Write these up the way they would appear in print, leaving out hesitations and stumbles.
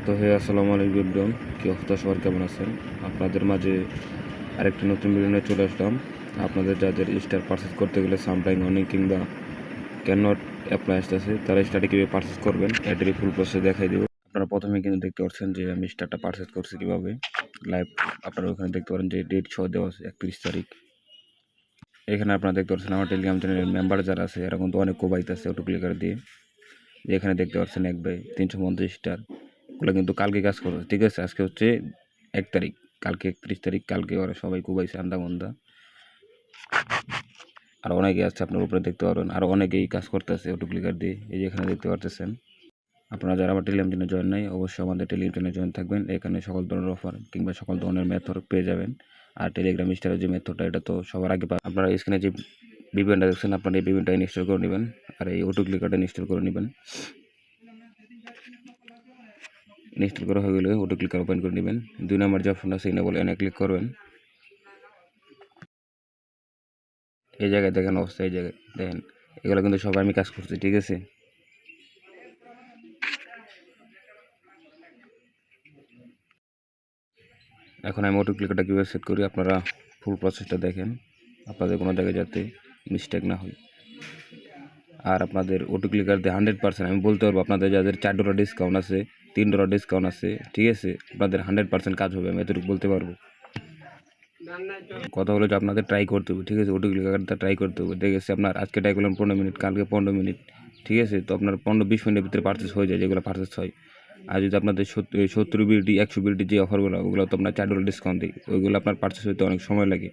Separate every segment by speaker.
Speaker 1: তো হে আসসালামু আলাইকুম এভরিওয়ান, কি অবস্থা সবার, কেমন আছেন? আপনাদের মাঝে আরেকটি নতুন ভিডিও নিয়ে চলে আসলাম। আপনাদের যাদের স্টার পারচেস করতে গেলে সামটাইম অনেক কিংবা ক্যান নট অ্যাপ্লাই আসতেছে, তারা স্টারটি কীভাবে পারচেস করবেন এটারই ফুল প্রসেস দেখাই দেবো। আপনারা প্রথমে কিন্তু দেখতে পাচ্ছেন যে আমি স্টারটা পারচেস করছি কীভাবে লাইভ। আপনারা ওখানে দেখতে পারেন যে ডেট শো দেওয়া আছে 31 তারিখ। এখানে আপনারা দেখতে পাচ্ছেন আমার টেলিগ্রাম চ্যানেলের মেম্বার যারা আছে এরা কিন্তু অনেক কোবাইতে আছে অটো ক্লিকার দিয়ে। এখানে দেখতে পাচ্ছেন এক ভাই 350 স্টার, ওগুলো কিন্তু কালকে কাজ করবে, ঠিক আছে? আজকে হচ্ছে 1 তারিখ, কালকে 31 তারিখ, কালকে ওরা সবাই কুবাইছে আন্দামন্দা। আর অনেকে আছে আপনার উপরে দেখতে পারবেন, আর অনেকেই কাজ করতেছে অটো ক্লিকার দিয়ে। এই যে এখানে দেখতে পারতেছেন। আপনারা যারা আমার টেলিগ্রাম চ্যানেলে জয়েন নাই, অবশ্যই আমাদের টেলিগ্রাম চ্যানেলে জয়েন থাকবেন। এখানে সকল ধরনের অফার কিংবা সকল ধরনের মেথড পেয়ে যাবেন। আর টেলিগ্রাম স্টারের যে মেথডটা এটা তো সবার আগে আপনারা স্ক্রিনে যে বিপিএনটা দেখছেন, আপনারা এই বিপিএনটা ইনস্টল করে নেবেন আর এই অটো ক্লিকারটা ইনস্টল করে নেবেন। ইনস্টল করা হয়ে গেলে অটো ক্লিকার ওপেন করে নেবেন। 2 নম্বর যে অপশনটা আছে এনেবল এনে ক্লিক করবেন। এই জায়গায় দেখেন অবস্থা, এই জায়গায় দেখেন এগুলো কিন্তু সবাই আমি কাজ করছি, ঠিক আছে? এখন আমি অটো ক্লিকারটা কীভাবে সেট করি আপনারা ফুল প্রসেসটা দেখেন, আপনাদের কোনো জায়গায় যাতে মিস্টেক না হয়। আর আপনাদের অটো ক্লিকার দিয়ে 100% আমি বলতে পারবো, আপনাদের যাদের $4 ডিসকাউন্ট আছে, $3 ডিসকাউন্ট আছে, ঠিক আছে, আপনাদের 100% কাজ হবে, আমি এতটুকু বলতে পারবো। কথা হলো যে আপনাদের ট্রাই করতে হবে, ঠিক আছে? অটো ক্লিকারটা ট্রাই করতে হবে। দেখেছি আপনার আজকে ট্রাই করলেন 15 মিনিট, কালকে 15 মিনিট, ঠিক আছে? তো আপনার 15-20 মিনিটের ভিতরে পারচেস হয়ে যায়, যেগুলো পারচেস হয়। আর যদি আপনাদের 70 বিডি 100 বিডি যে অফারগুলো, ওগুলো তো আপনার $4 ডিসকাউন্ট দিই, ওইগুলো আপনার পারচেস হইতে অনেক সময় লাগে,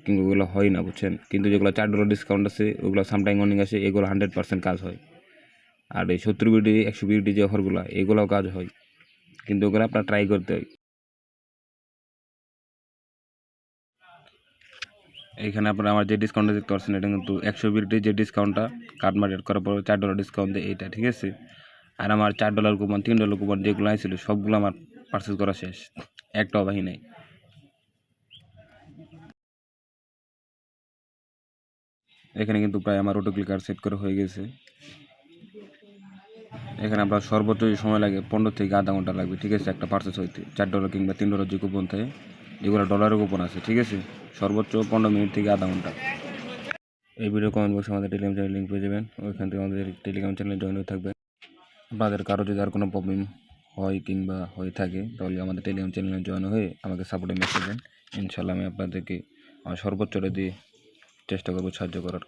Speaker 1: কিন্তু ওগুলো হয় না, বুঝছেন? কিন্তু যেগুলো $4 ডিসকাউন্ট আছে, ওগুলো সামটাইম অর্নিং আসে, এগুলো 100% কাজ হয়। আর এই 70 বিডি 100 বিডি যে অফারগুলো, এগুলোও কাজ হয়, কিন্তু ওগুলো আপনার ট্রাই করতে হয়। এইখানে আপনারা আমার যে ডিসকাউন্টটা দেখতে পাচ্ছেন, এটা কিন্তু 100 বিডি যে ডিসকাউন্টটা কার্ড মার্কেট করার পর $4 ডিসকাউন্ট দেয় এইটা, ঠিক আছে? আর আমার $4 কুপন, $3 কুপন যেগুলো আইছিল সবগুলো আমার পারচেস করা শেষ, একটাও বাকি নেই। এখানে কিন্তু প্রায় আমার অটো ক্লিকার সেট করা হয়ে গেছে। এখানে আপনার সর্বোচ্চ সময় লাগে 15 থেকে আধা ঘন্টা লাগবে, ঠিক আছে? একটা পারচেস হইতে $4 কিংবা $3 যে কুপন থাকে, যেগুলো ডলারের কুপন আছে, ঠিক আছে? সর্বোচ্চ 15 মিনিট থেকে আধা ঘন্টা। এই ভিডিও কমেন্ট বক্সে আমাদের টেলিগ্রাম চ্যানেল লিঙ্ক পেয়ে যাবেন, ওইখান থেকে আমাদের টেলিগ্রাম চ্যানেলে জয়েন হয়ে থাকবেন। আপনাদের কারো যদি আর কোনো প্রবলেম হয় কিংবা হয়ে থাকে, তাহলে আমাদের টেলিগ্রাম চ্যানেলে জয়েন হয়ে আমাকে সাপোর্টে মেসেজ দেন। ইনশাল্লাহ আমি আপনাদেরকে আমার সর্বোচ্চটা দিয়ে চেষ্টা করবো সাহায্য করার।